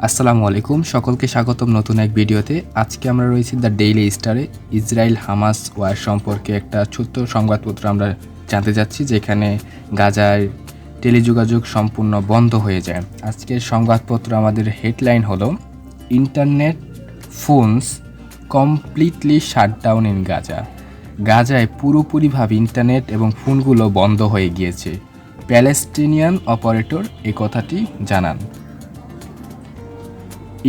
আসসালামু আলাইকুম, সকলকে স্বাগতম নতুন এক ভিডিওতে। আজকে আমরা রয়েছি দ্য ডেইলি স্টারে। ইসরায়েল হামাস ওয়ার সম্পর্কে একটা ছোট্ট সংবাদপত্র আমরা জানতে যাচ্ছি, যেখানে গাজায় টেলিযোগাযোগ সম্পূর্ণ বন্ধ হয়ে যায়। আজকের সংবাদপত্র আমাদের হেডলাইন হলো internet phones completely shutdown in Gaza. গাজায় পুরোপুরিভাবে ইন্টারনেট এবং ফোনগুলো বন্ধ হয়ে গিয়েছে। প্যালেস্টিনিয়ান অপারেটর এই কথাটি জানান।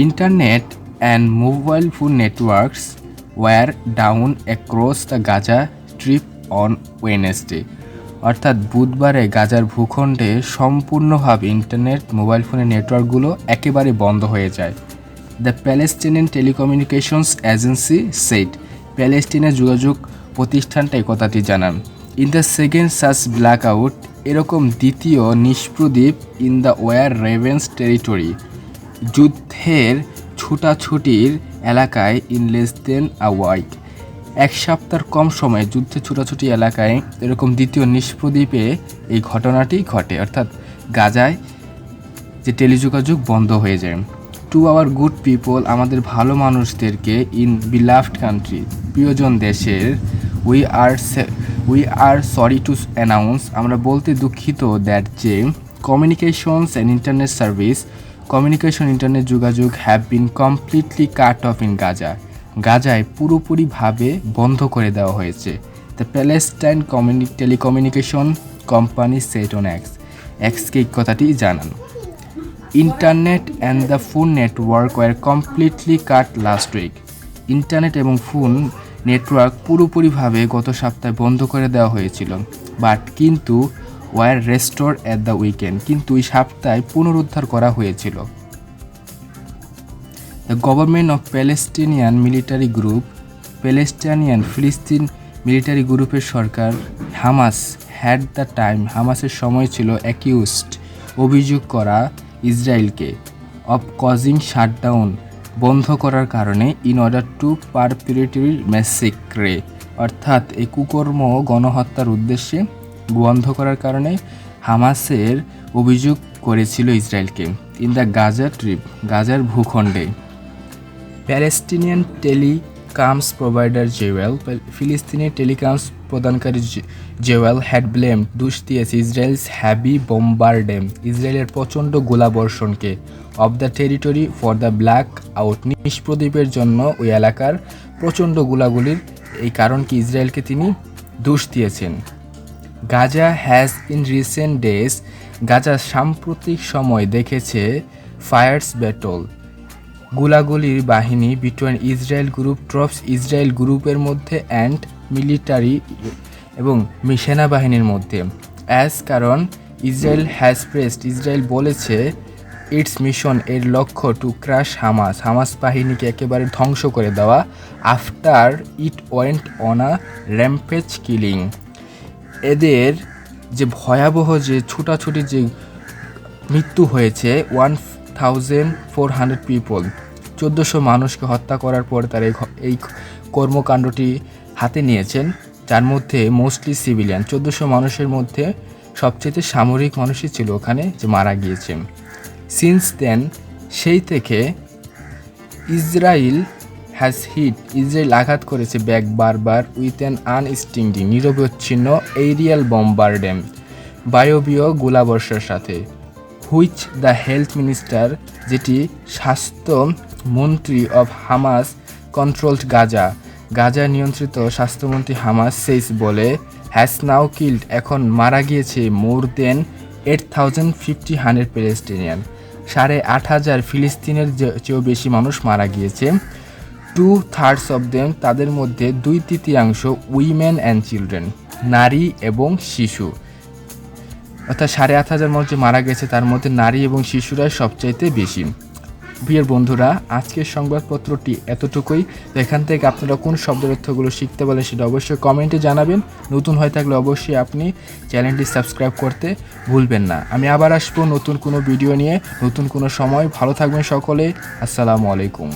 Internet and mobile phone networks were down across the Gaza Strip on Wednesday. অর্থাৎ বুধবারে গাজার ভূখণ্ডে সম্পূর্ণভাবে ইন্টারনেট মোবাইল ফোনের নেটওয়ার্কগুলো একেবারে বন্ধ হয়ে যায়। The Palestinian telecommunications agency said, প্যালেস্টিনের যোগাযোগ প্রতিষ্ঠানটা এই কথাটি জানান। In the second such blackout, এরকম দ্বিতীয় নিষ্প্রদীপ ইন দ্য ওয়ার রেভেন্স টেরিটরি, যুদ্ধের ছুটাছুটির এলাকায় in less than a week, এক সপ্তাহের কম সময়ে যুদ্ধের ছুটাছুটি এলাকায় এরকম দ্বিতীয় নিষ্প্রদীপে এই ঘটনাটি ঘটে। অর্থাৎ গাজায় যে টেলিযোগাযোগ বন্ধ হয়ে যায়। টু আওয়ার গুড পিপল, আমাদের ভালো মানুষদেরকে ইন বিলাভড কান্ট্রি, প্রিয়জন দেশের, we are sorry to announce, আমরা বলতে দুঃখিত দ্যাট যে communications and internet service, communication internet যোগাযোগ have been completely cut off in Gaza, গাজায় পুরোপুরিভাবে বন্ধ করে দেওয়া হয়েছে। The Palestine telecommunication company said on এক্সকে এই কথাটি জানান। Internet and the phone network were completely cut last week, internet এবং ফোন নেটওয়ার্ক পুরোপুরিভাবে গত সপ্তাহে বন্ধ করে দেওয়া হয়েছিল। কিন্তু were restored at the weekend, কিন্তু এই সপ্তাহে পুনরুদ্ধার করা হয়েছিল। The government of Palestinian military group, ফিলিস্তিন মিলিটারি গ্রুপের সরকার, হামাস হ্যাড দ্য টাইম, হামাসের সময় ছিল অ্যাকিউজড, অভিযোগ করা ইসরায়েলকে, অফ কজিং শাটডাউন, বন্ধ করার কারণে, ইন অর্ডার টু পারপিট্রেটরি ম্যাসেক্রে, অর্থাৎ এই কুকর্ম গণহত্যার উদ্দেশ্যে বন্ধ করার কারণে হামাসের অভিযোগ করেছিল ইসরায়েলকে। ইন দ্য গাজা ট্রিপ, গাজার ভূখণ্ডে, প্যালেস্টিনিয়ান টেলিকামস প্রোভাইডার জেওয়েল, ফিলিস্তিনি টেলিকামস প্রদানকারী জেওয়েল হ্যাড ব্লেম, দোষ দিয়েছে ইসরায়েলস হ্যাভি বোম্বার্ডেম, ইসরায়েলের প্রচণ্ড গোলাবর্ষণকে, of the territory for the blackout, নিষ্প্রদীপের জন্য ওই এলাকার প্রচণ্ড গোলাগুলির এই কারণ কি ইসরায়েলকে তিনি দোষ দিয়েছেন। Gaza has in recent days, Gaza সাম্প্রতিক সময় দেখেছে ফায়ার্স ব্যাটল, গোলাগুলির বাহিনী বিটুইন ইসরায়েল গ্রুপ ট্রপস, ইসরায়েল গ্রুপের মধ্যে অ্যান্ড মিলিটারি এবং সেনাবাহিনীর মধ্যে। কারণ ইসরায়েল হ্যাজ প্রেসড, ইসরায়েল বলেছে ইটস মিশন, এর লক্ষ্য টু ক্রাশ হামাস, হামাস বাহিনীকে একেবারে ধ্বংস করে দেওয়া। After it went on a rampage killing, এদের যে ভয়াবহ যে ছুটাছুটির যে মৃত্যু হয়েছে 1400 পিপল, 1400 মানুষকে হত্যা করার পর তারা এই কর্মকাণ্ডটি হাতে নিয়েছেন, যার মধ্যে মোস্টলি সিভিলিয়ান। 1400 মানুষের মধ্যে সবচেয়ে সামরিক মানুষই ছিল ওখানে যে মারা গিয়েছে। সিন্স দেন, সেই থেকে ইসরায়েল হ্যাজ হিট, ইসরায়েল আঘাত করেছে ব্যাক বারবার উইথ অ্যান আনস্টিংডিং, নিরবচ্ছিন্ন এরিয়াল বম্বার্ডেম, বায়বীয় গোলাবর্ষার সাথে। হুইচ দ্য হেলথ মিনিস্টার, যেটি স্বাস্থ্যমন্ত্রী of Hamas controlled Gaza, Gaza নিয়ন্ত্রিত স্বাস্থ্যমন্ত্রী হামাস সেইস বলে, হ্যাজ নাও কিল্ড, এখন মারা গিয়েছে মোর দেন 8,500 প্যালেস্টিনিয়ান, 8,500 ফিলিস্তিনের চেয়েও বেশি মানুষ মারা গিয়েছে। 2/3 অফ দেম, তাদের মধ্যে 2/3 উইমেন অ্যান্ড চিলড্রেন, নারী এবং শিশু। অর্থাৎ 8,500 মানুষ যে মারা গেছে তার মধ্যে নারী এবং শিশুরাই সবচাইতে বেশি। প্রিয় বন্ধুরা, আজকের সংবাদপত্রটি এতটুকুই। এখান থেকে আপনারা কোন শব্দের অর্থগুলো শিখতে পারলেন সেটা অবশ্যই কমেন্টে জানাবেন। নতুন হয়ে থাকলে অবশ্যই আপনি চ্যানেলটি সাবস্ক্রাইব করতে ভুলবেন না। আমি আবার আসবো নতুন কোনো ভিডিও নিয়ে, নতুন কোনো সময়। ভালো থাকবেন সকলে। আসসালামু আলাইকুম।